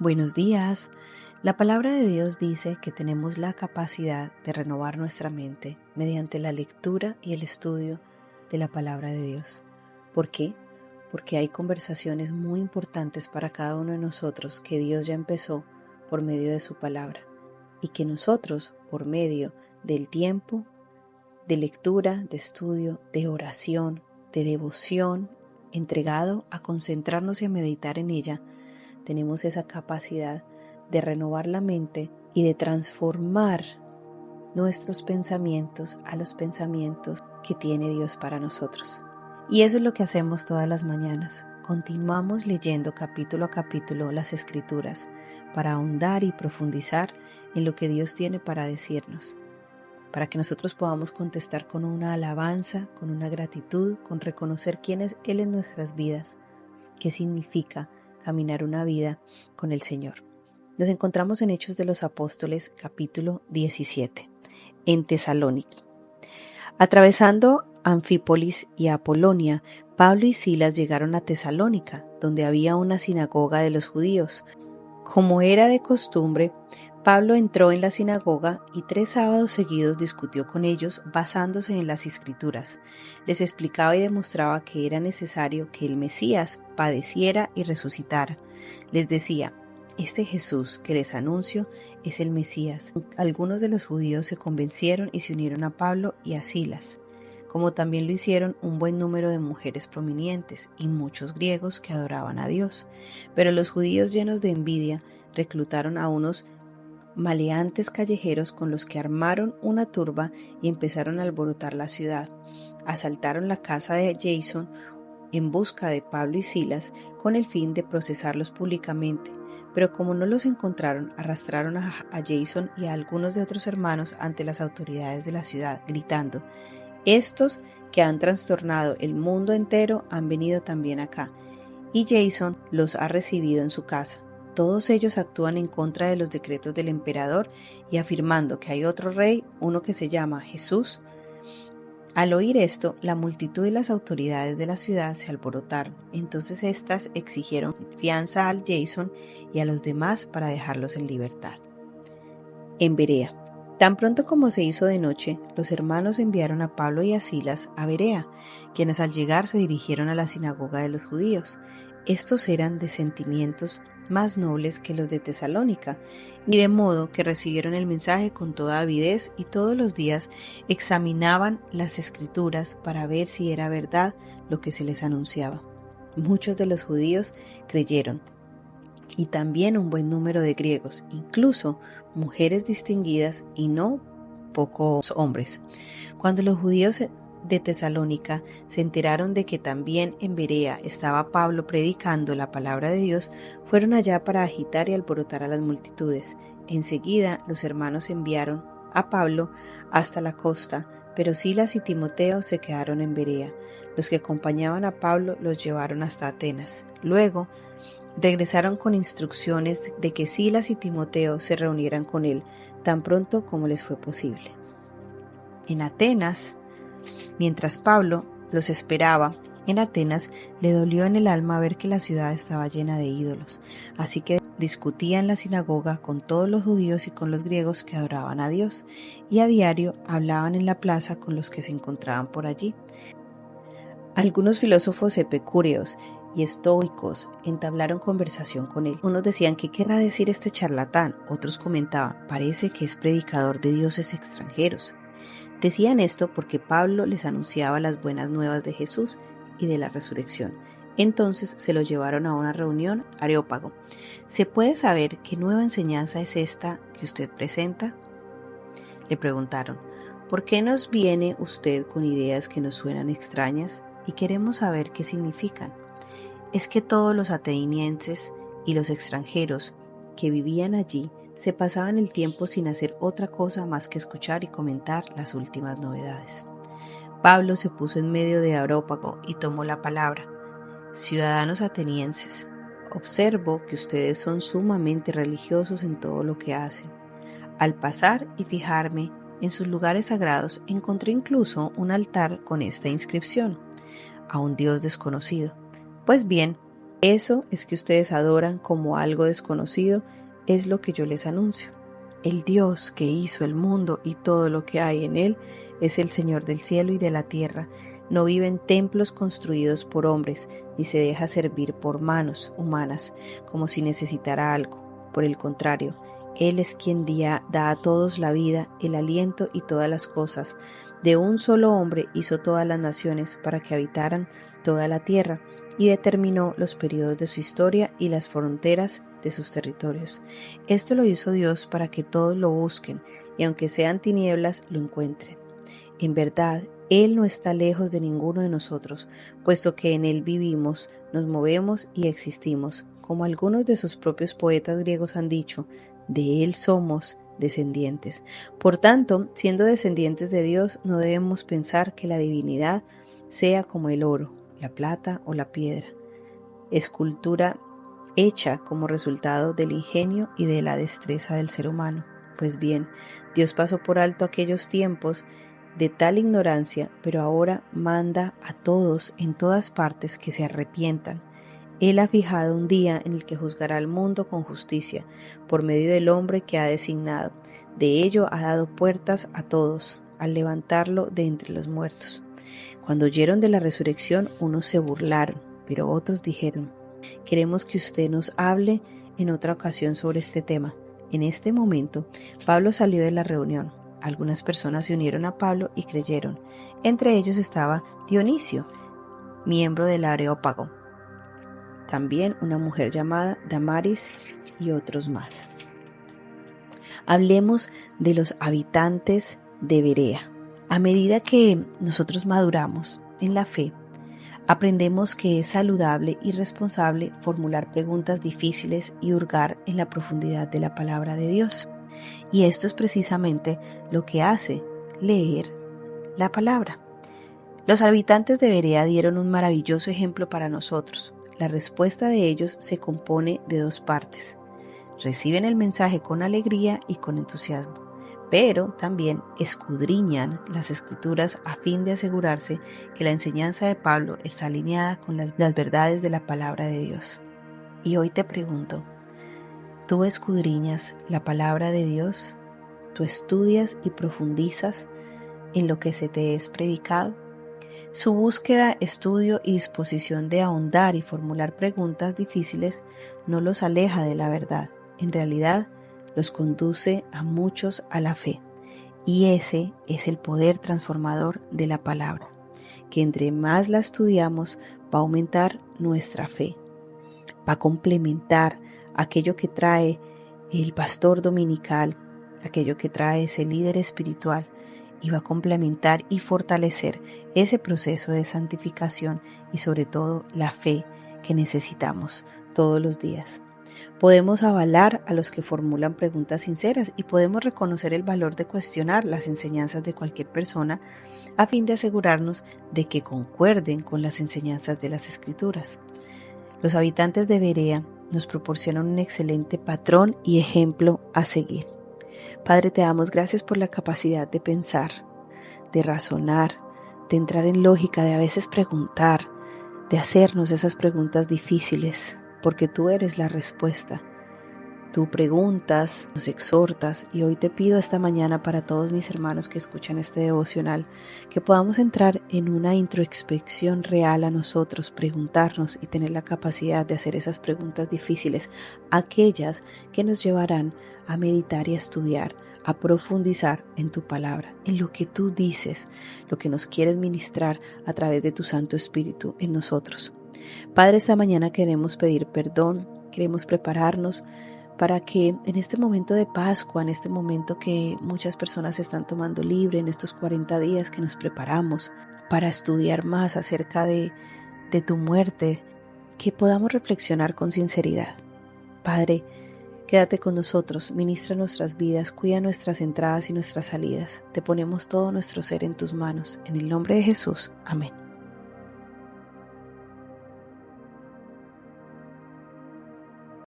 Buenos días. La palabra de Dios dice que tenemos la capacidad de renovar nuestra mente mediante la lectura y el estudio de la palabra de Dios. ¿Por qué? Porque hay conversaciones muy importantes para cada uno de nosotros que Dios ya empezó por medio de su palabra y que nosotros, por medio del tiempo de lectura, de estudio, de oración, de devoción, entregado a concentrarnos y a meditar en ella, tenemos esa capacidad de renovar la mente y de transformar nuestros pensamientos a los pensamientos que tiene Dios para nosotros. Y eso es lo que hacemos todas las mañanas. Continuamos leyendo capítulo a capítulo las Escrituras para ahondar y profundizar en lo que Dios tiene para decirnos, para que nosotros podamos contestar con una alabanza, con una gratitud, con reconocer quién es Él en nuestras vidas, qué significa caminar una vida con el Señor. Nos encontramos en Hechos de los Apóstoles, capítulo 17, en Tesalónica. Atravesando Anfípolis y Apolonia, Pablo y Silas llegaron a Tesalónica, donde había una sinagoga de los judíos. Como era de costumbre, Pablo entró en la sinagoga y 3 sábados seguidos discutió con ellos basándose en las Escrituras. Les explicaba y demostraba que era necesario que el Mesías padeciera y resucitara. Les decía: este Jesús que les anuncio es el Mesías. Algunos de los judíos se convencieron y se unieron a Pablo y a Silas, como también lo hicieron un buen número de mujeres prominentes y muchos griegos que adoraban a Dios. Pero los judíos, llenos de envidia, reclutaron a unos maleantes callejeros con los que armaron una turba y empezaron a alborotar la ciudad. Asaltaron la casa de Jason en busca de Pablo y Silas con el fin de procesarlos públicamente, pero como no los encontraron, arrastraron a Jason y a algunos de otros hermanos ante las autoridades de la ciudad, gritando: estos que han trastornado el mundo entero han venido también acá, y Jason los ha recibido en su casa. Todos ellos actúan en contra de los decretos del emperador y afirmando que hay otro rey, uno que se llama Jesús. Al oír esto, la multitud y las autoridades de la ciudad se alborotaron. Entonces éstas exigieron fianza al Jason y a los demás para dejarlos en libertad. En Berea. Tan pronto como se hizo de noche, los hermanos enviaron a Pablo y a Silas a Berea, quienes al llegar se dirigieron a la sinagoga de los judíos. Estos eran de sentimientos más nobles que los de Tesalónica, y de modo que recibieron el mensaje con toda avidez y todos los días examinaban las Escrituras para ver si era verdad lo que se les anunciaba. Muchos de los judíos creyeron, y también un buen número de griegos, incluso mujeres distinguidas y no pocos hombres. Cuando los judíos de Tesalónica se enteraron de que también en Berea estaba Pablo predicando la palabra de Dios, fueron allá para agitar y alborotar a las multitudes. Enseguida los hermanos enviaron a Pablo hasta la costa, pero Silas y Timoteo se quedaron en Berea. Los que acompañaban a Pablo los llevaron hasta Atenas. Luego regresaron con instrucciones de que Silas y Timoteo se reunieran con él tan pronto como les fue posible. En Atenas, mientras Pablo los esperaba, en Atenas le dolió en el alma ver que la ciudad estaba llena de ídolos, así que discutía en la sinagoga con todos los judíos y con los griegos que adoraban a Dios, y a diario hablaban en la plaza con los que se encontraban por allí. Algunos filósofos epicúreos y estoicos entablaron conversación con él. Unos decían: ¿qué querrá decir este charlatán? Otros comentaban: parece que es predicador de dioses extranjeros. Decían esto porque Pablo les anunciaba las buenas nuevas de Jesús y de la resurrección. Entonces se lo llevaron a una reunión a Areópago. ¿Se puede saber qué nueva enseñanza es esta que usted presenta?, le preguntaron. ¿Por qué nos viene usted con ideas que nos suenan extrañas y queremos saber qué significan? Es que todos los atenienses y los extranjeros que vivían allí se pasaban el tiempo sin hacer otra cosa más que escuchar y comentar las últimas novedades. Pablo se puso en medio de Areópago y tomó la palabra. Ciudadanos atenienses, observo que ustedes son sumamente religiosos en todo lo que hacen. Al pasar y fijarme en sus lugares sagrados, encontré incluso un altar con esta inscripción: a un Dios desconocido. Pues bien, Eso es que ustedes adoran como algo desconocido, es lo que yo les anuncio. El Dios que hizo el mundo y todo lo que hay en él es el Señor del cielo y de la tierra. No vive en templos construidos por hombres, ni se deja servir por manos humanas, como si necesitara algo. Por el contrario, Él es quien da a todos la vida, el aliento y todas las cosas. De un solo hombre hizo todas las naciones para que habitaran toda la tierra, y determinó los periodos de su historia y las fronteras de sus territorios. Esto lo hizo Dios para que todos lo busquen, y aunque sean tinieblas, lo encuentren. En verdad, Él no está lejos de ninguno de nosotros, puesto que en Él vivimos, nos movemos y existimos. Como algunos de sus propios poetas griegos han dicho, de Él somos descendientes. Por tanto, siendo descendientes de Dios, no debemos pensar que la divinidad sea como el oro, la plata o la piedra, escultura hecha como resultado del ingenio y de la destreza del ser humano. Pues bien, Dios pasó por alto aquellos tiempos de tal ignorancia, pero ahora manda a todos en todas partes que se arrepientan. Él ha fijado un día en el que juzgará al mundo con justicia, por medio del hombre que ha designado. De ello ha dado puertas a todos, al levantarlo de entre los muertos. Cuando oyeron de la resurrección, unos se burlaron, pero otros dijeron, queremos que usted nos hable en otra ocasión sobre este tema. En este momento, Pablo salió de la reunión. Algunas personas se unieron a Pablo y creyeron. Entre ellos estaba Dionisio, miembro del Areópago, también una mujer llamada Damaris y otros más. Hablemos de los habitantes de Berea. A medida que nosotros maduramos en la fe, aprendemos que es saludable y responsable formular preguntas difíciles y hurgar en la profundidad de la palabra de Dios. Y esto es precisamente lo que hace leer la palabra. Los habitantes de Berea dieron un maravilloso ejemplo para nosotros. La respuesta de ellos se compone de dos partes. Reciben el mensaje con alegría y con entusiasmo, pero también escudriñan las Escrituras a fin de asegurarse que la enseñanza de Pablo está alineada con las verdades de la palabra de Dios. Y hoy te pregunto, ¿tú escudriñas la palabra de Dios? ¿Tú estudias y profundizas en lo que se te es predicado? Su búsqueda, estudio y disposición de ahondar y formular preguntas difíciles no los aleja de la verdad. En realidad, los conduce a muchos a la fe. Y ese es el poder transformador de la palabra, que entre más la estudiamos va a aumentar nuestra fe, va a complementar aquello que trae el pastor dominical, aquello que trae ese líder espiritual, y va a complementar y fortalecer ese proceso de santificación y sobre todo la fe que necesitamos todos los días. Podemos avalar a los que formulan preguntas sinceras y podemos reconocer el valor de cuestionar las enseñanzas de cualquier persona a fin de asegurarnos de que concuerden con las enseñanzas de las Escrituras. Los habitantes de Berea nos proporcionan un excelente patrón y ejemplo a seguir. Padre, te damos gracias por la capacidad de pensar, de razonar, de entrar en lógica, de a veces preguntar, de hacernos esas preguntas difíciles, porque tú eres la respuesta. Tú preguntas, nos exhortas y hoy te pido esta mañana para todos mis hermanos que escuchan este devocional que podamos entrar en una introspección real a nosotros, preguntarnos y tener la capacidad de hacer esas preguntas difíciles, aquellas que nos llevarán a meditar y a estudiar, a profundizar en tu palabra, en lo que tú dices, lo que nos quieres ministrar a través de tu Santo Espíritu en nosotros. Padre, esta mañana queremos pedir perdón, queremos prepararnos para que en este momento de Pascua, en este momento que muchas personas están tomando libre, en estos 40 días que nos preparamos para estudiar más acerca de tu muerte, que podamos reflexionar con sinceridad. Padre, quédate con nosotros, ministra nuestras vidas, cuida nuestras entradas y nuestras salidas. Te ponemos todo nuestro ser en tus manos. En el nombre de Jesús. Amén.